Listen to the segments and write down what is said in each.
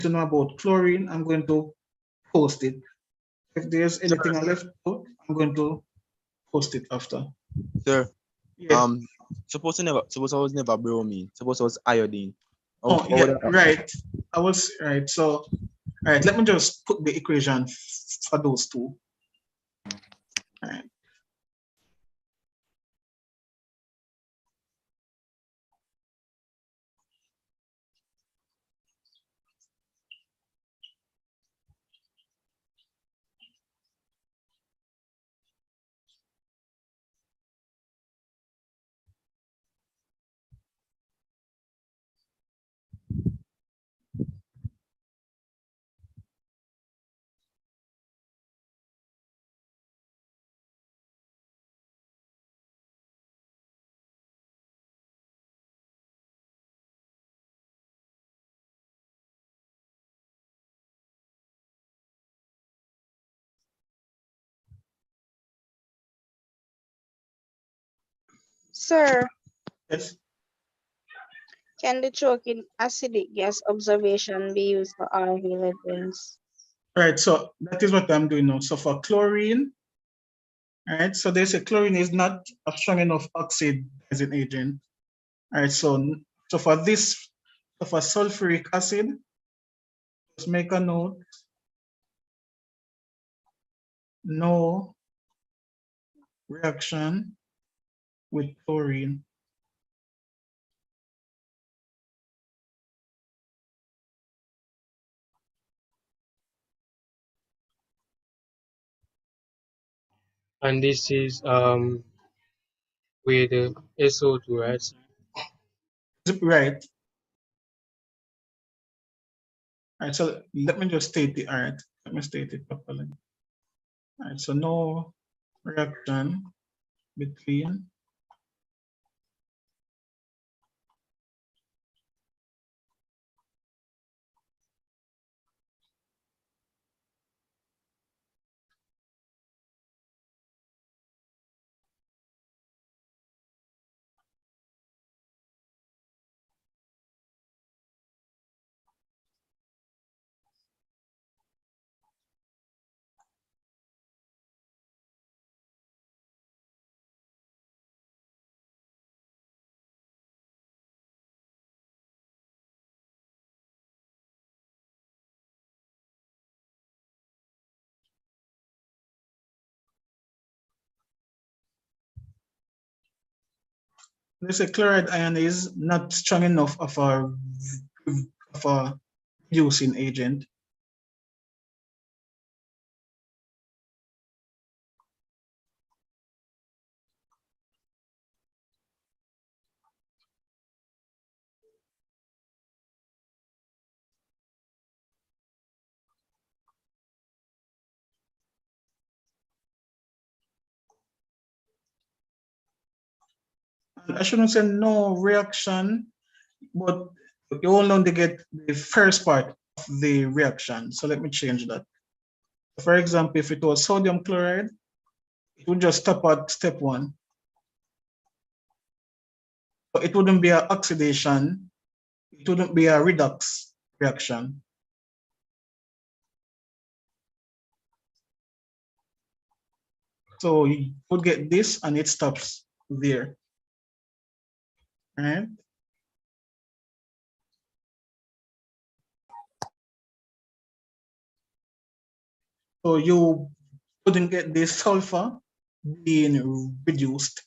to know about chlorine, I'm going to post it. If there's Sir, anything I left out, I'm going to post it after. sir, Yeah. suppose I was never bromine. Suppose I was iodine. Oh, How would yeah, I, right. I was right. So, all right, let me just put the equation for those two. All right. Sir, Yes. can the choking acidic gas observation be used for all halogens? All right. So that is what I'm doing now. So for chlorine, all right. So they say chlorine is not a strong enough oxide as an agent. All right. So for this, so for sulfuric acid, just make a note. No reaction with chlorine. And this is with SO2, right? Right. All right. So let me just state the art. Let me state it properly. All right. So no reaction between let's say chloride ion is not strong enough of a reducing agent. And I shouldn't say no reaction, but you only get the first part of the reaction. So let me change that. For example, if it was sodium chloride, it would just stop at step one. So it wouldn't be an oxidation, it wouldn't be a redox reaction. So you would get this and it stops there. Right? So you wouldn't get the sulfur being reduced.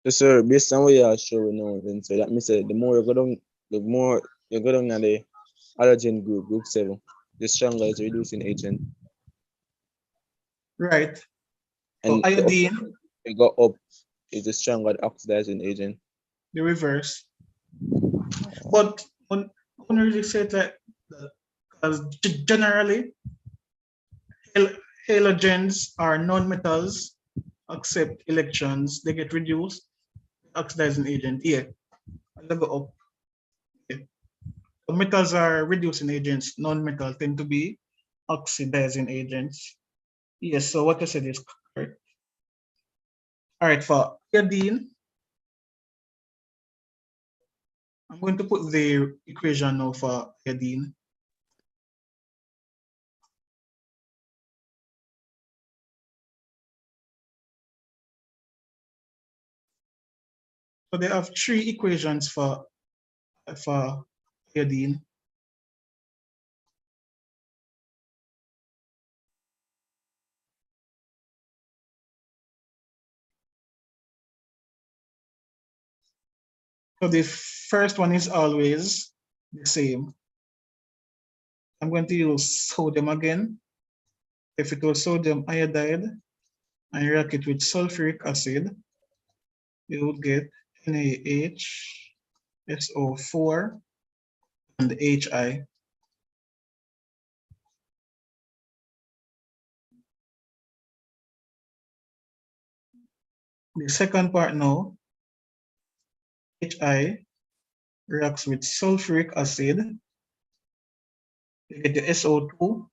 yes, sir, based on what you are showing now, then so that means the more you go down, the more you go down at the halogen group 7, the stronger is reducing agent. Right. So And iodine, you go up is the stronger oxidizing agent. the reverse. But I wouldn't really say it like that because generally halogens are non-metals accept electrons, they get reduced, oxidizing agent. Yeah, I'll go up. Yeah. So metals are reducing agents, non-metal tend to be oxidizing agents. Yes, so what I said is correct. All right, for iodine, I'm going to put the equation now for iodine. So they have three equations for iodine. So the first one is always the same. I'm going to use sodium again. If it was sodium iodide and react it with sulfuric acid, you would get NaHSO4 and HI. The second part now, HI reacts with sulfuric acid, you get the SO2,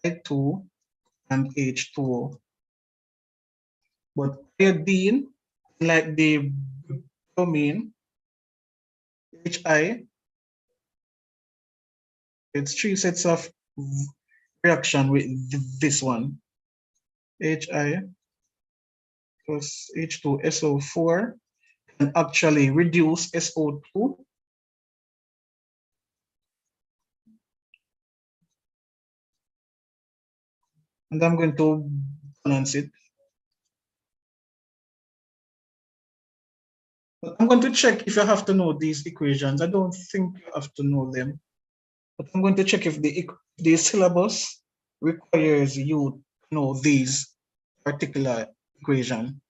I2, and H2O. But iodine, like the bromine, HI, it's three sets of reaction with this one. HI plus H2SO4 can actually reduce SO2 and I'm going to balance it. But I'm going to check if you have to know these equations. I don't think you have to know them, but I'm going to check if the syllabus requires you to know these particular equation.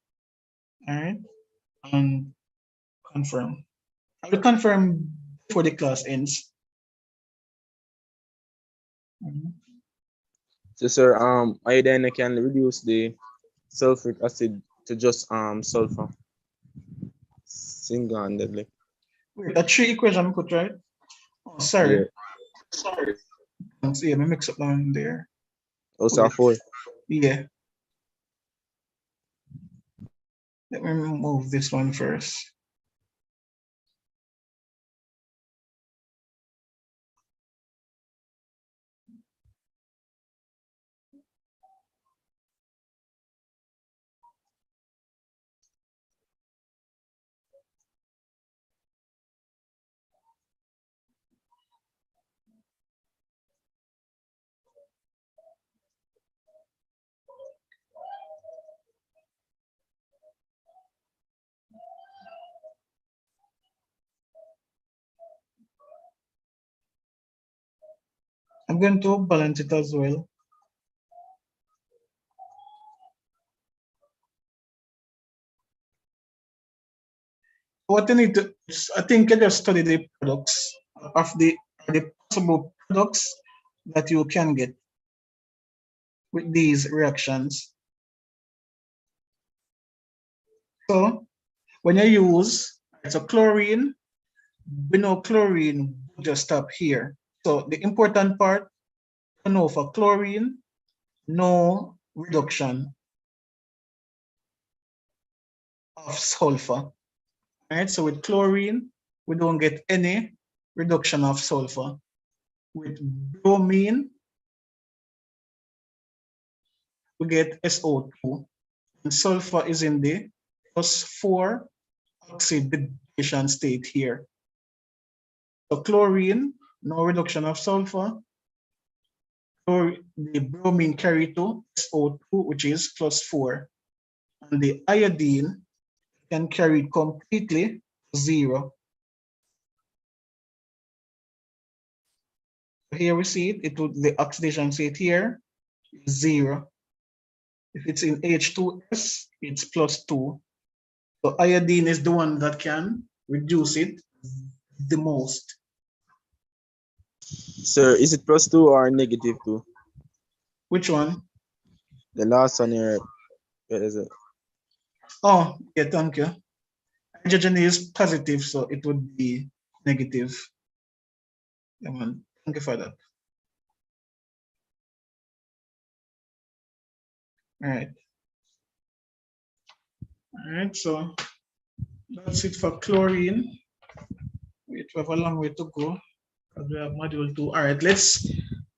All right, and confirm. I will confirm before the class ends. So sir, iodine can reduce the sulfuric acid to just sulfur single-handedly. Wait, the three equation I put right? Oh, sorry. Yeah. Sorry. Yeah, me mix up down there. Also Wait. 4. Yeah. Let me remove this one first. I'm going to balance it as well. What you need to, I think you just study the products of the possible products that you can get with these reactions. So when you use, so chlorine, we know chlorine will just stop here. So the important part to know for chlorine, no reduction of sulfur. Right? So with chlorine, we don't get any reduction of sulfur. With bromine, we get SO2. And sulfur is in the +4 oxidation state here. So chlorine, no reduction of sulfur. Or the bromine carry to SO2, which is +4. And the iodine can carry completely to 0. Here we see it, the oxidation state here is 0. If it's in H2S, it's +2. So iodine is the one that can reduce it the most. Sir, is it +2 or -2? Which one? The last one here, what is it? Oh, yeah, thank you. Hydrogen is positive, so it would be negative. Yeah, man. Thank you for that. All right. All right, so that's it for chlorine. We have a long way to go because we have module 2. All right, let's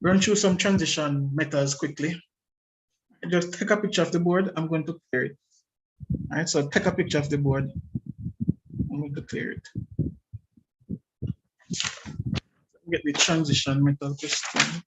run through some transition metals quickly. Just take a picture of the board. I'm going to clear it. All right, so take a picture of the board. I'm going to clear it. Get the transition metal question.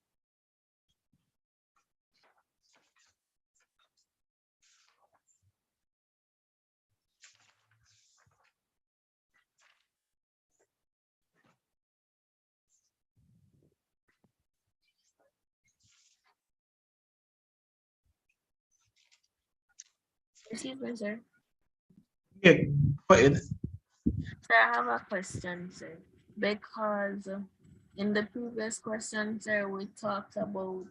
Excuse me, sir. Yeah, go ahead. Sir, I have a question, sir. Because in the previous question, sir, we talked about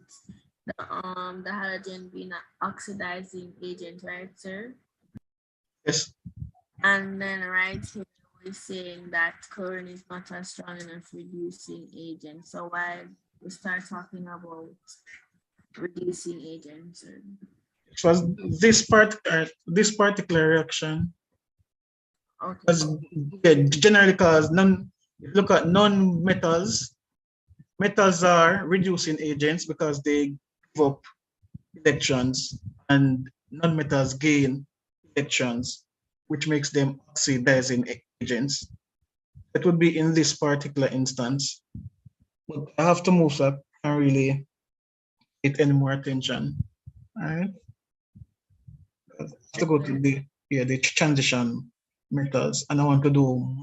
the halogen being an oxidizing agent, right, sir? Yes. And then right here, we're saying that chlorine is not a strong enough reducing agent. So why we start talking about reducing agents, sir? It was this particular reaction Okay. was generally because look at non-metals. Metals are reducing agents because they give up electrons, and non-metals gain electrons, which makes them oxidizing agents. That would be in this particular instance. But I have to move, so I can't really get any more attention. All right. I have to go to the transition metals, and I want to do